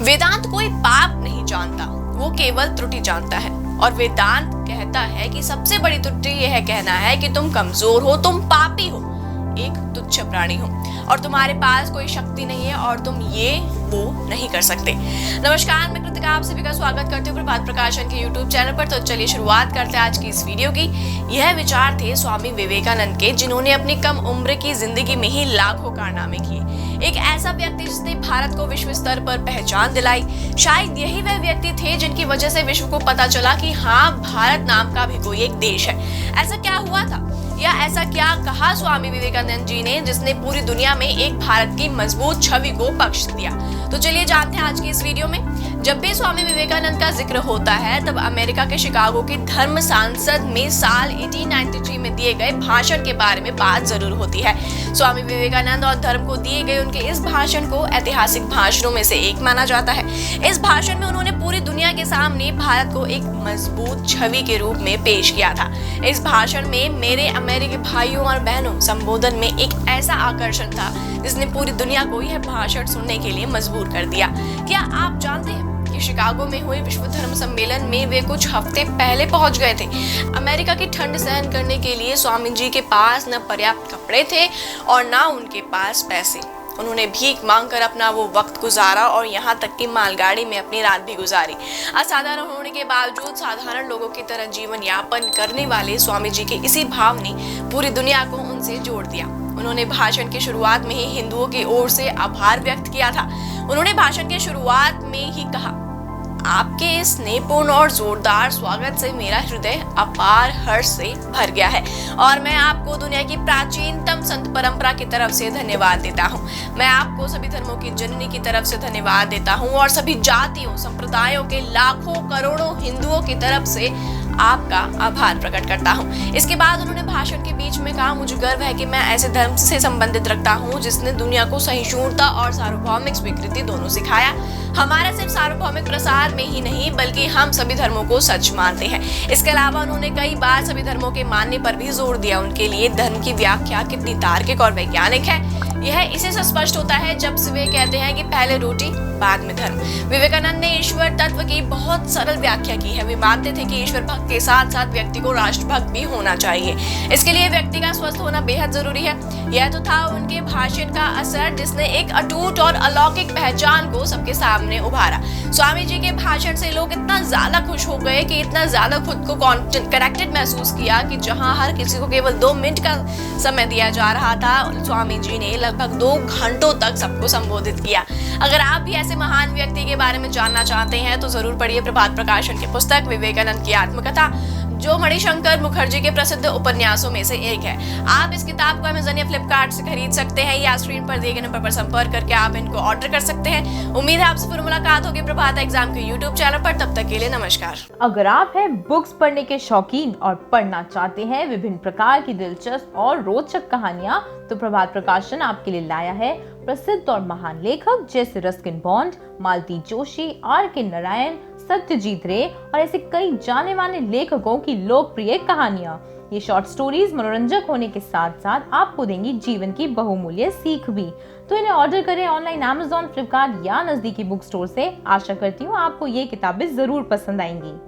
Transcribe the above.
वेदांत कोई पाप नहीं जानता, वो केवल त्रुटि जानता है। और वेदांत कहता है कि सबसे बड़ी त्रुटि यह कहना है कि तुम कमजोर हो, तुम पापी हो, एक तुच्छ प्राणी हो और तुम्हारे पास कोई शक्ति नहीं है और तुम ये वो नहीं कर सकते। नमस्कार, मैं कृतिका आप सभी का स्वागत करती हूँ प्रभात प्रकाशन के YouTube चैनल पर। तो चलिए शुरुआत करते हैं आज की इस वीडियो की। यह विचार थे स्वामी विवेकानंद के, जिन्होंने अपनी कम उम्र की जिंदगी में ही लाखों कारनामे किए। एक ऐसा व्यक्ति जिसने भारत को विश्व स्तर पर पहचान दिलाई। शायद यही वह व्यक्ति थे जिनकी वजह से विश्व को पता चला कि हाँ, भारत नाम का भी कोई एक देश है। ऐसा क्या हुआ था या ऐसा क्या कहा स्वामी विवेकानंद जी ने जिसने पूरी दुनिया में एक भारत की मजबूत छवि को बख्श दिया? तो चलिए जानते हैं आज की इस वीडियो में। जब भी स्वामी विवेकानंद का जिक्र होता है तब अमेरिका के शिकागो की धर्म सांसद में साल 1893 में दिए गए भाषण के बारे में बात जरूर होती है। स्वामी विवेकानंद और धर्म को दिए गए उनके इस भाषण को ऐतिहासिक भाषणों में से एक माना जाता है। इस भाषण में उन्होंने पूरी दुनिया के सामने भारत को एक मजबूत छवि के रूप में पेश किया था। इस भाषण में मेरे अमेरिकी भाइयों और बहनों संबोधन में एक ऐसा आकर्षण था जिसने पूरी दुनिया को यह भाषण सुनने के लिए मजबूर कर दिया। क्या आप जानते हैं कि शिकागो में हुए विश्व धर्म सम्मेलन में वे कुछ हफ्ते पहले पहुंच गए थे? अमेरिका की ठंड सहन करने के लिए स्वामी जी के पास न पर्याप्त कपड़े थे और न उनके पास पैसे। उन्होंने भीख मांगकर अपना वो वक्त गुजारा और यहाँ तक कि मालगाड़ी में अपनी रात भी गुजारी। असाधारण होने के बावजूद साधारण लोगों की तरह जीवन यापन करने वाले स्वामी जी के इसी भाव ने पूरी दुनिया को उनसे जोड़ दिया। उन्होंने भाषण की शुरुआत में ही हिंदुओं की ओर से आभार व्यक्त किया था। उन्होंने भाषण के शुरुआत में ही कहा, आपके इस स्नेहपूर्ण और जोरदार स्वागत से मेरा हृदय अपार हर्ष से भर गया है और मैं आपको दुनिया की प्राचीनतम संत परंपरा की तरफ से धन्यवाद देता हूँ। मैं आपको सभी धर्मों की जननी की तरफ से धन्यवाद देता हूँ और सभी जातियों संप्रदायों के लाखों करोड़ों हिंदुओं की तरफ से आपका आभार प्रकट करता हूँ। इसके बाद उन्होंने भाषण के बीच में कहा, मुझे गर्व है कि मैं ऐसे धर्म से संबंधित रखता हूँ जिसने दुनिया को सहिष्णुता और सार्वभौमिक स्वीकृति दोनों सिखाया। हमारा सिर्फ सार्वभौमिक प्रसार में ही नहीं बल्कि हम सभी धर्मों को सच मानते हैं। इसके अलावा उन्होंने कई बार सभी धर्मों के मानने पर भी जोर दिया। उनके लिए धर्म की व्याख्या कितनी तार्किक और वैज्ञानिक है, यह इसी से स्पष्ट होता है जब वे कहते हैं कि पहले रोटी बाद में धर्म। विवेकानंद ने ईश्वर तत्व की बहुत सरल व्याख्या की है। वे मानते थे कि ईश्वर भक्त के साथ साथ व्यक्ति को राष्ट्रभक्त भी होना चाहिए। इसके लिए व्यक्ति का स्वस्थ होना बेहद जरूरी है। यह तो था उनके भाषण का असर जिसने एक अटूट और अलौकिक पहचान को सबके सामने उभारा। स्वामी जी के भाषण से लोग इतना ज्यादा खुश हो गए कि इतना ज्यादा खुद को कनेक्टेड महसूस किया कि जहां हर किसी को केवल 2 मिनट का समय दिया जा रहा था, स्वामी जी ने लगभग 2 घंटों तक सबको संबोधित किया। अगर आप भी ऐसे महान व्यक्ति के बारे में जानना चाहते हैं तो जरूर पढ़िए प्रभात प्रकाशन की पुस्तक विवेकानंद की आत्मकथा, जो मणिशंकर मुखर्जी के प्रसिद्ध उपन्यासों में से एक है। आप इस किताब को अमेज़न या फ्लिपकार्ट से खरीद सकते हैं या स्क्रीन पर दिए गए नंबर पर संपर्क करके आप इनको ऑर्डर कर सकते हैं। उम्मीद है आपसे फिर मुलाकात होगी प्रभात एग्जाम के YouTube चैनल पर। तब तक के लिए नमस्कार। अगर आप हैं बुक्स पढ़ने के शौकीन और पढ़ना चाहते हैं विभिन्न प्रकार की दिलचस्प और रोचक कहानियां, तो प्रभात प्रकाशन आपके लिए लाया है प्रसिद्ध और महान लेखक जैसे रस्किन बॉन्ड, मालती जोशी, R.K. नारायण, सत्यजीत रे और ऐसे कई जाने माने लेखकों की लोकप्रिय कहानियां। ये शॉर्ट स्टोरीज मनोरंजक होने के साथ साथ आपको देंगी जीवन की बहुमूल्य सीख भी। तो इन्हें ऑर्डर करें ऑनलाइन Amazon, फ्लिपकार्ट या नजदीकी बुक स्टोर से। आशा करती हूँ आपको ये किताबें जरूर पसंद आएंगी।